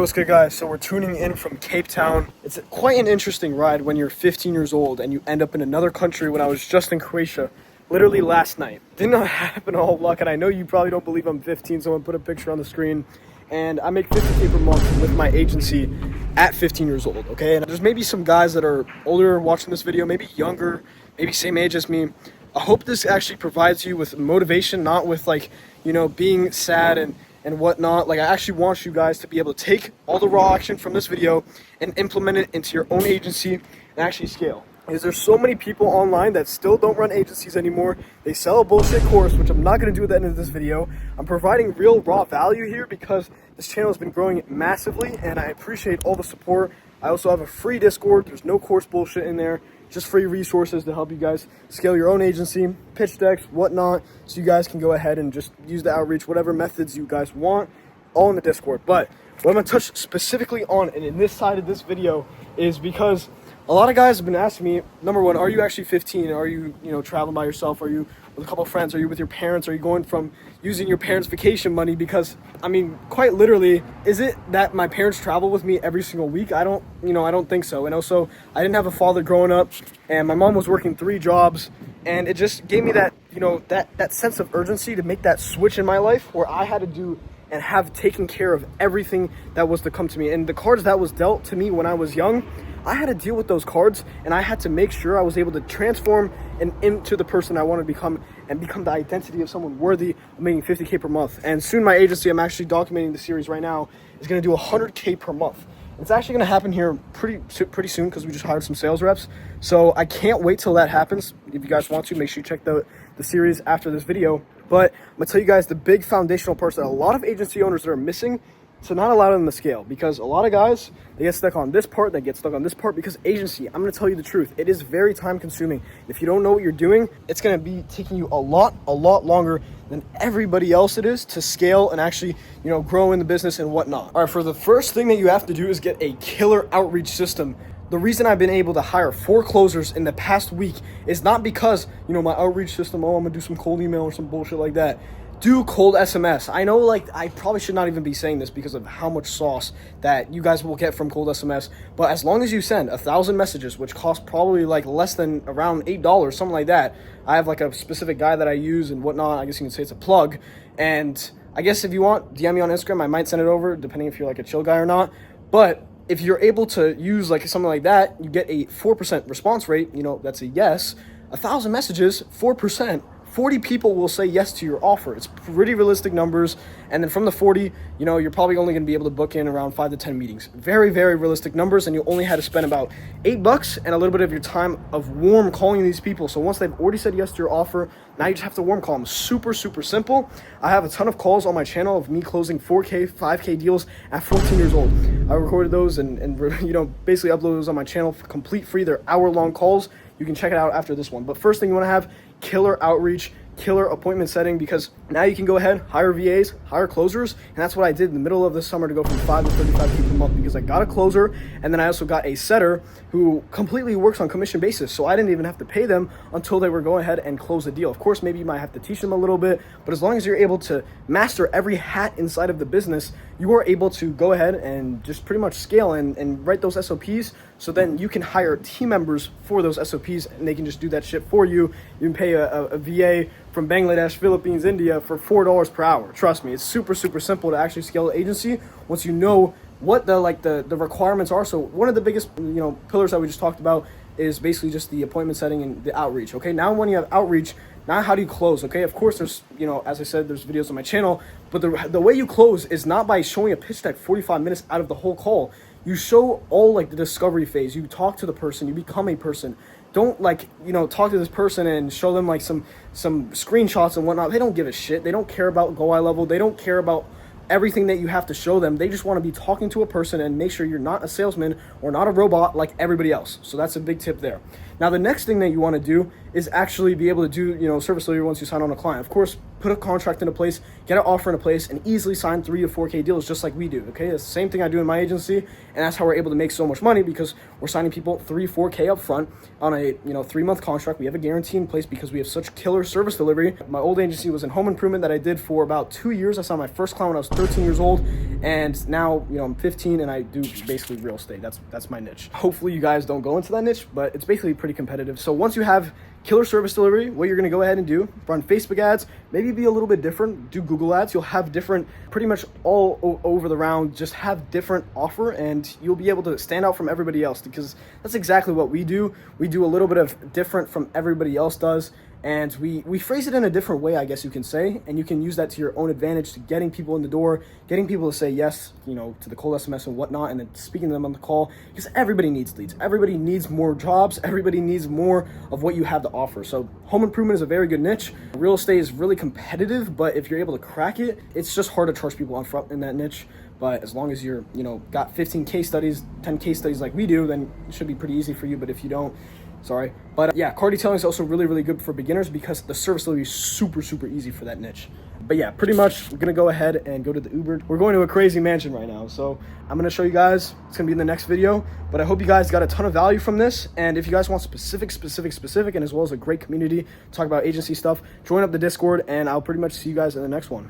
what's good, guys? So we're tuning in from Cape Town. It's quite an interesting ride when you're 15 years old and you end up in another country. When I was just in Croatia, literally last night. Did not happen all luck, and I know you probably don't believe I'm 15, so I'm gonna put a picture on the screen. And I make $50K per month with my agency at 15 years old, okay? And there's maybe some guys that are older watching this video, maybe younger, maybe same age as me. I hope this actually provides you with motivation, not with being sad and whatnot. Like, I actually want you guys to be able to take all the raw action from this video and implement it into your own agency and actually scale. Because there's so many people online that still don't run agencies anymore. They sell a bullshit course, which I'm not going to do at the end of this video. I'm providing real raw value here because this channel has been growing massively, and I appreciate all the support. I also have a free Discord. There's no course bullshit in there. Just free resources to help you guys scale your own agency, pitch decks, whatnot, so you guys can go ahead and just use the outreach, whatever methods you guys want, all in the Discord. But what I'm going to touch specifically on, and in this side of this video, is because a lot of guys have been asking me, number one, are you actually 15? Are you, traveling by yourself? Are you with a couple of friends? Are you with your parents? Are you going from using your parents' vacation money? Because, I mean, quite literally, is it that my parents travel with me every single week? I don't think so. And also, I didn't have a father growing up, and my mom was working 3 jobs, and it just gave me that, that sense of urgency to make that switch in my life where I had to do and have taken care of everything that was to come to me. And the cards that was dealt to me when I was young, I had to deal with those cards, and I had to make sure I was able to transform and into the person I want to become and become the identity of someone worthy of making $50K per month. And soon my agency, I'm actually documenting the series right now, is going to do $100K per month. It's actually going to happen here pretty soon because we just hired some sales reps. So I can't wait till that happens. If you guys want to, make sure you check the series after this video. But I'm going to tell you guys the big foundational parts that a lot of agency owners that are missing to not allow them to scale, because a lot of guys, they get stuck on this part, they get stuck on this part, because agency, I'm going to tell you the truth, it is very time consuming. If you don't know what you're doing, it's going to be taking you a lot longer than everybody else it is to scale and actually, grow in the business and whatnot. All right, for the first thing that you have to do is get a killer outreach system. The reason I've been able to hire 4 closers in the past week is not because, my outreach system, I'm going to do some cold email or some bullshit like that. Do cold SMS. I know, I probably should not even be saying this because of how much sauce that you guys will get from cold SMS, but as long as you send 1,000 messages, which cost probably less than around $8, something like that. I have a specific guy that I use and whatnot. I guess you can say it's a plug. And I guess if you want, DM me on Instagram. I might send it over, depending if you're a chill guy or not. But if you're able to use something like that, you get a 4% response rate. That's a yes. 1,000 messages, 4%. 40 people will say yes to your offer. It's pretty realistic numbers. And then from the 40, you're probably only going to be able to book in around 5 to 10 meetings. Very, very realistic numbers. And you only had to spend about $8 and a little bit of your time of warm calling these people. So once they've already said yes to your offer, now you just have to warm call them. Super, super simple. I have a ton of calls on my channel of me closing 4K, 5K deals at 14 years old. I recorded those and basically uploaded those on my channel for complete free. They're hour-long calls. You can check it out after this one. But first thing you want to have, killer outreach, killer appointment setting, because now you can go ahead, hire VAs, hire closers, and that's what I did in the middle of the summer to go from 5 to 35K per month, because I got a closer, and then I also got a setter who completely works on commission basis, so I didn't even have to pay them until they were going ahead and close the deal. Of course, maybe you might have to teach them a little bit, but as long as you're able to master every hat inside of the business, you are able to go ahead and just pretty much scale and write those SOPs, so then you can hire team members for those SOPs, and they can just do that shit for you. You can pay a VA from Bangladesh, Philippines, India for $4 per hour. Trust me, it's super, super simple to actually scale an agency once you know what the requirements are. So one of the biggest pillars that we just talked about is basically just the appointment setting and the outreach. Okay, now when you have outreach, now how do you close? Okay, of course there's as I said, there's videos on my channel, but the way you close is not by showing a pitch deck 45 minutes out of the whole call. You show all the discovery phase. You talk to the person, you become a person. Don't talk to this person and show them some screenshots and whatnot. They don't give a shit. They don't care about go eye level. They don't care about everything that you have to show them. They just want to be talking to a person and make sure you're not a salesman or not a robot like everybody else. So that's a big tip there. Now, the next thing that you want to do is actually be able to do, service delivery once you sign on a client. Of course, put a contract into place, get an offer into place, and easily sign 3 to 4K deals just like we do, okay? It's the same thing I do in my agency, and that's how we're able to make so much money, because we're signing people 3, 4K up front on a 3-month contract. We have a guarantee in place because we have such killer service delivery. My old agency was in home improvement that I did for about 2 years. I saw my first client when I was 13 years old, and now I'm 15 and I do basically real estate. That's my niche. Hopefully you guys don't go into that niche, but it's basically pretty competitive. So once you have killer service delivery, what you're going to go ahead and do, run Facebook ads, maybe be a little bit different, do Google ads. You'll have different, pretty much all over the round, just have different offer, and you'll be able to stand out from everybody else, because that's exactly what we do. We do a little bit of different from everybody else does, and we phrase it in a different way, I guess you can say, and you can use that to your own advantage, to getting people in the door, getting people to say yes, to the cold SMS and whatnot, and then speaking to them on the call, because everybody needs leads. Everybody needs more jobs. Everybody needs more of what you have to offer. So home improvement is a very good niche. Real estate is really competitive, but if you're able to crack it, it's just hard to charge people on front in that niche. But as long as you're, got 15 case studies, 10 case studies like we do, then it should be pretty easy for you. But if you don't, sorry. But yeah, car detailing is also really, really good for beginners, because the service delivery is super, super easy for that niche. But yeah, pretty much we're gonna go ahead and go to the Uber. We're going to a crazy mansion right now, so I'm gonna show you guys. It's gonna be in the next video, but I hope you guys got a ton of value from this. And if you guys want specific, and as well as a great community, talk about agency stuff, join up the Discord, and I'll pretty much see you guys in the next one.